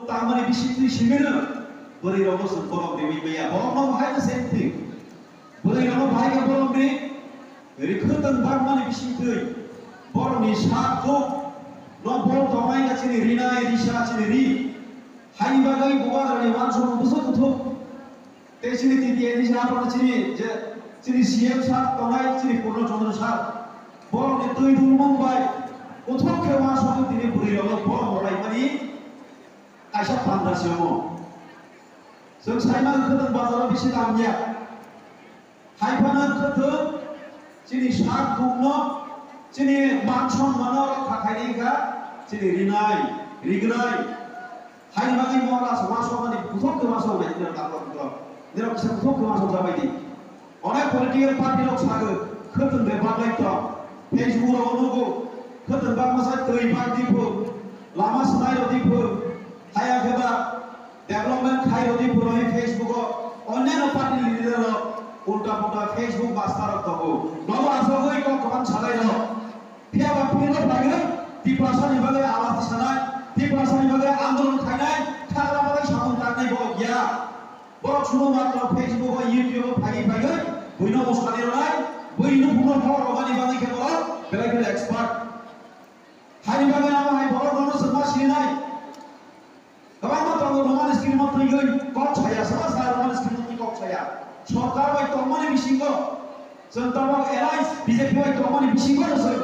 tamani bisitri shimena beri rogo borok dewi maya borok no bhai the same thing beri rogo bhai ke borok ni rikhutan barmani bisitri borok ni sat ko no borok domai ga chini rina risha chini ri hai bagai buwa rani wan so busuk thu te chini ti di ni sa por chini je chini siam sat domai chini purno chandra sat borok ni tui dul mumbai uthok ke wan so tini beri rogo borok morai mani Aisha Pandasyomo. So Simon couldn't bother visit Amya. Hypanan could Chini Shark Gugno, Chini Manchon Mano, Kakaiga, Chini Rinai, Rignai, Haimagi Moras, Maso, Putok Maso, there are some Putok Maso Zavadi. On a political party of Saga, Curtain the Baglaita, Page Muro Onogo, Curtain Bamasa, Three Party Pool, Lama Snayo Deepo. Haya keba development khai odi puroi Facebook onne party leader ulta pulta Facebook bastar togo bawa asogoi ko kaman chalai ro pia ba pino pagai ti prasani bagai awas sanai ti prasani bagai andolon khainai khara bagai samun taknai bo ya bo chuno matra Facebook YouTube pagai buino mosali rai buino puno thor rogani bagai ke bolo berai expert hari bagai nama hai bolo dono semua sinai Kamu tahu roman skrin mata ini kau caya sama saya roman skrin ini kau caya. Sorkar baik roman ini bisingko, sentar baik airlines BJP baik roman ini bisingko nasi.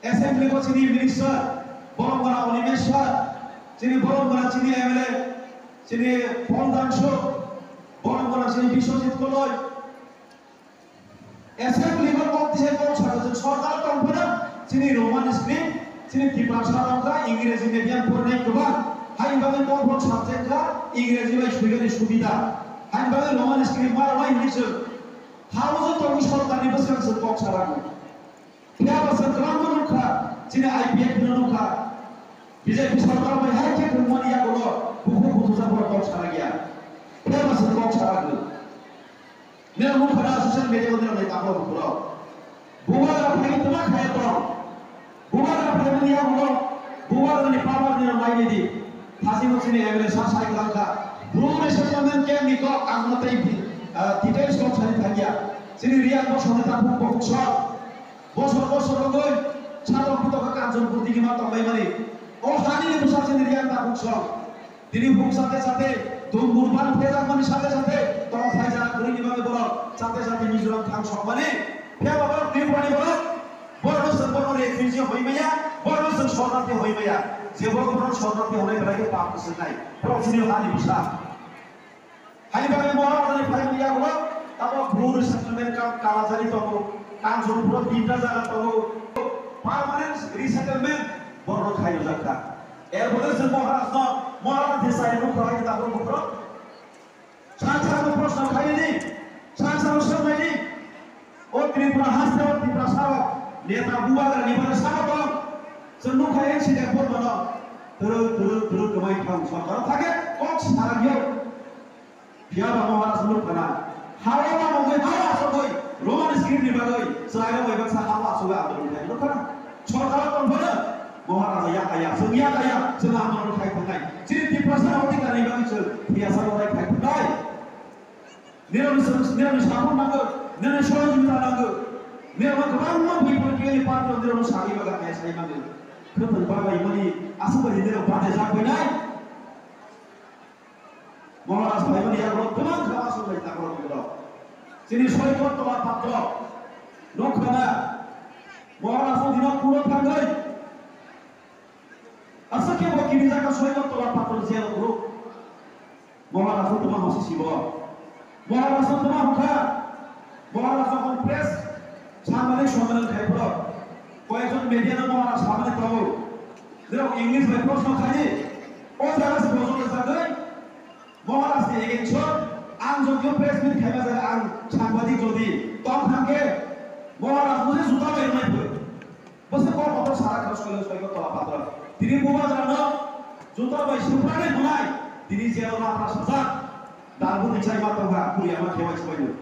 Assembly ko sini minister, bolong mana oni minister, sini bolong mana sini MLA, sini Pondan show, bolong mana sini Biswajit Koloi. Assembly ko kau tiada kau caya. Sorkar tahu mana sini roman skrin, sini Tiplasa orang Inggris medium purnaik kebar. Hai bagai kompon subjek ka Inggris bagai sudah disubida. Hai bagai roman skrin mana orang Inggris. Harus tu orang sorkar ni besar sepak saraku. Dia besar kerana mereka sini IPF mereka. BJP sorkar bagai hai ke kemudian dia kalau buku putusan berkau saragia. Dia besar kau saraku. Ni orang pada sosial media orang ni tak tahu berapa. Bukan apa itu nak kaya tu. Bukan apa yang dia bukan. Bukan ni power ni orang lain ni. Hasil sini MLA saya langka. Belum sesuatu yang ni kau kamu tahu details kau cari tanya. Sini Rian bos orang tak pun bosor. Bos orang tu cara kita kajian putih kita tahu bagaimana. Oh hari ni besar sini Rian tak bosor. Diri buk sate tu murban peda mani sate tahu fajar kuri ni bagaimana bola sate Mizoram thang sok mana. Dia bawa dia bani bola. Bola sebab orang refugee hoy maya. Bola sebab sorang hoy maya. Sebab orang sorang hoy berarti pak senai. Profesional hari bisa. Hari bagi bola dari pihak dia bola. Apa blue resettlement kalah jadi tahu. Kan suruh pura pindah jalan tahu. Permanent resettlement bola kaya jaga. Boleh sebab orang desa itu kalau kita berbuat. Sangat proses kaya ni. Sangat semua ni. Oh Tripura hasil Tripura sawah. Lihat buah dan di mana sama bang. Senuk kaya si dapur mana. Terus kemai kang sorkar. Thake kok sekarang dia. Dia bawa orang semua kena. Hawa mau gay hawa sogoi. Roman skrin ni bagai. Selain itu bangsa hawa sogai ambil ni. Lu kena. Sorkar pun benar. Mohon ya kaya. Senyap kaya. Senang menurut kaya pengai. Jadi di pasar orang tinggal ni bang itu. Biasa orang kaya pengai. Niram sabun naga. Niram sholat juta naga. Niram kerana people kiri part of niram sari bagai kaya saya naga. Kerana bagai mani asal beri niram pada jak pengai. Mohon asal beri mani yang orang tenang kau asal beri tak orang berdoa. Sini sholat tu tolat patro. Nok kena. Mohon asal dinak pulut pangai. Asal ke bawa kiri jaga sholat tu tolat patro siapa guru. Mohon asal tu mah masih siapa. Mohon asal tu mah muka. Mohon asal kompres. Sambil sholat kaya pula. Kau ekor media nama orang sambil tahu. Dia English berpros nak kaya. Oh jangan sebosok tersagai. Mohon asal ingin shot. Anjung yo press meet kaya macam ang sambil jodi. Tom hangke. Mohon asal mesti suka bermain pun. Pasal kau motor sarak harus kalau tolak patron. Diri buat kerana juta bayi semuanya mulai. Diri jauh lah prasasat. Dalam dicari mata enggak kuliah mah kewaj semuanya.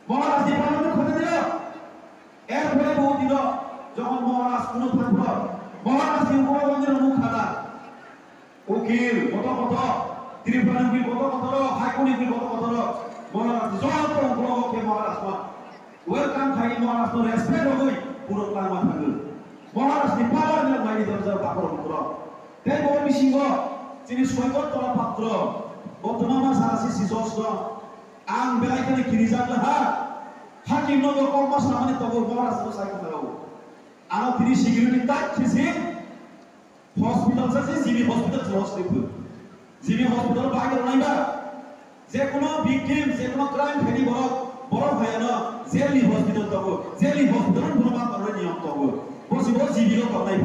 Mohon asal di palu tu kau tidak. Boleh bawa tidak. Jangan mohon asal kuno terpulang. Mohon asal kau orang yang muka dah. উকিল কত কত ত্রিপুরা উকিল কত কত high court উকিল কত কত মহারাজ যত অংশকে মহারাজ ওয়েলকাম খাই মহারাজ রেসপেক্ট হই পুরো ক্লামা থাকো মহারাজ नि পাওয়ার নিয়ে মাইনি দরজা পাকর পুরো তাই বড় মিশিং যিনি সৈকত তলা পাত্র বর্তমান সারাসি সিজস আং বেলাইখানে কিরিজাগলা হাকিম নগর কর্মা সামানি তবর মহারাজ সাইকো থাকো আনো তিনি সিকিউরিটি টাইট খিসি হসপিটাল আছে GB hospital hospital GB hospital বাইরে নাইবা যে কোনো ভিকটিম যে কোনো ক্রাইম ফেরি বড় বড় হয় না জেলি হসপিটাল তবো জেলি হসপিটাল প্রমাণ করে নিয়ম তবো বসিব জিবি ও করনাই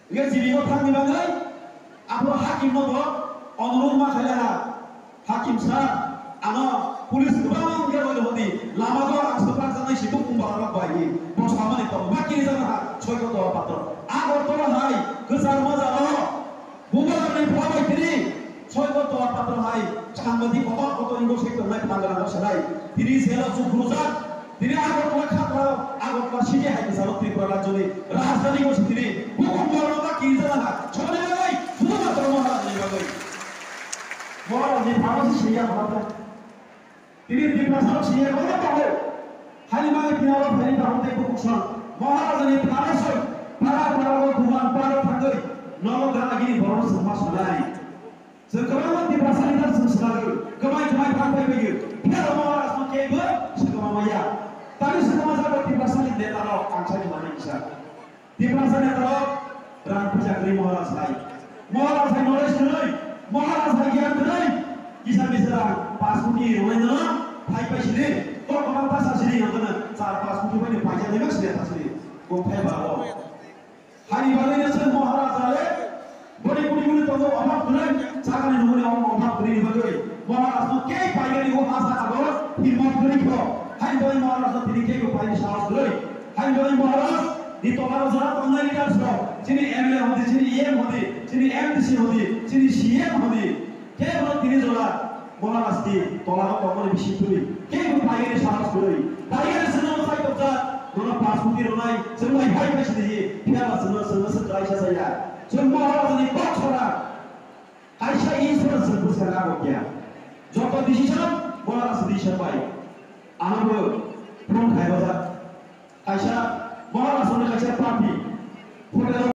ইয়ে জিবি ও থাকি বাঙাই আপনার হাকিম নগর অনুরোধ মা খাইলা হাকিম স্যার আনো পুলিশ গোবাং গেল হদি লামাগো আস্তপাক জানাই সিটো কুম্বারাক বাইয়ে বসামানি তবো বাকি জানা ছয়গত পাত্র আগরতলা হাই গোজার মজাল বুবালানি ভাবাই তিনি ছয়গত পাত্র হাই সাংবাদিক কত ইংলিশ সেক্টর নাই পাগলা সারাই তিনি জেলা সুখরুজা তিনি আগরতলা খাতরা আগরতলা সিটি হাই বিচারক ত্রিপুরা রাজ্যে রাজধানী বসে তিনি কুম্বারাক কি জানা ছনে নাই শুধুমাত্র মহারাজ নিবাগই মহারাজ ভারত সিয়া ভারত তিনি ত্রিপুরা সিয়া ভারত পাবে হালিমাই কিনারো ফেরি ভারতে কুকুশন মহারাজনি পারাসই para guman para thangoi nolo ganagini boro sama salai sekarang di pasalitan sesarai kemai pangkai begi kira mawar asma kebe sekama maya tapi sekama sahabat di pasalin deta lo angsa di mana bisa di pasalin deta lo rang pujakri mawar salai knowledge nilai mawar salai gian nilai bisa paskuti rumai nilai thai pai sini to kamar pas asli yang kena saat paskuti pai pajak lagi sini asli gompai bawa hari balik nasi mमहाराज आले बड़ी तो अभाव तुले चाकरी नमुने अभाव तुले बगै महाराज तो के पाइगरी वो आशा आगो हिम्मत करी खो hari balik महाराज तो तिनी के को पाइनी साहस तुले hari balik महाराज di tolak jara online leader so sini MLA hodi sini EM hodi sini MDC hodi sini CM hodi ke bolo tini jora महाराज di tolak komone bishi tuli ke ko paigiri साहस तुले paigiri seno sai topja दोनों passport रोनाई semua hai kai sini dia semua Aisyah saya semua orang ini kok orang Aisyah ini semua sebut sekarang dia jodoh decision orang decision baik anak pun hai bazar Aisyah orang semua Aisyah party